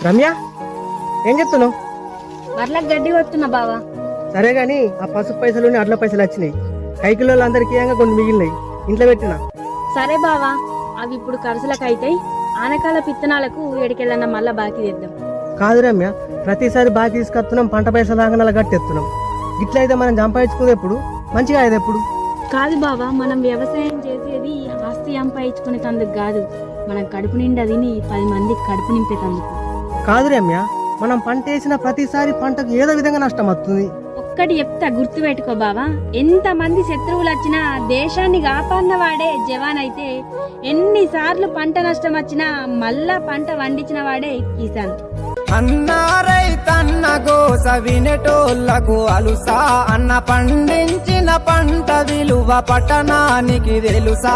రమ్య ఏం చెప్తున్నావు? వర్లకు గడ్డి వస్తున్నా బావా. సరే గాని ఆ పసుపు పైసలు అడ్ల పైసలు వచ్చినాయి. కైకిలో అందరికి ఏంగా కొన్ని మిగిలినాయి, ఇంట్లో పెట్టినా. సరే బావా, అవి ఇప్పుడు ఖర్చులకు అయితాయి. ఆనకాల పిత్తనాలకు ఎడికెళ్ళన్నా మళ్ళా బాకీ తెద్దాం. కాదు రమ్య, ప్రతిసారి బాగా తీసుకొస్తున్నాం, పంట పైసలు రాగానే గట్టెత్తున్నాం. ఇట్లా అయితే మనం సంపాదించుకునేది ఎప్పుడు? మంచిగా అయ్యేది ఎప్పుడు? కాదు బావా, మనం వ్యవసాయం చేసేది ఆస్తి సంపాదించుకునేటందుకు కాదు, మనం కడుపు నిండా తిని 10 మందికి కడుపు నింపేటందుకు. కాదు రమ్య, మనం పంట వేసిన ప్రతిసారి పంటకు ఏదో విధంగా నష్టం వస్తుంది. ఒక్కటి చెప్తా, గుర్తు పెట్టుకో బావా. ఎంత మంది శత్రువులు వచ్చినా దేశాన్ని కాపాడిన వాడే జవాన్ అయితే, ఎన్నిసార్లు పంట నష్టం వచ్చినా మళ్ళా పంట వండించిన వాడే కిసాన్. అన్నారైతన్న గోస వినేటోళ్లకు అలుసా, అన్న పండించిన పంట విలువ పట్టణానికి తెలుసా.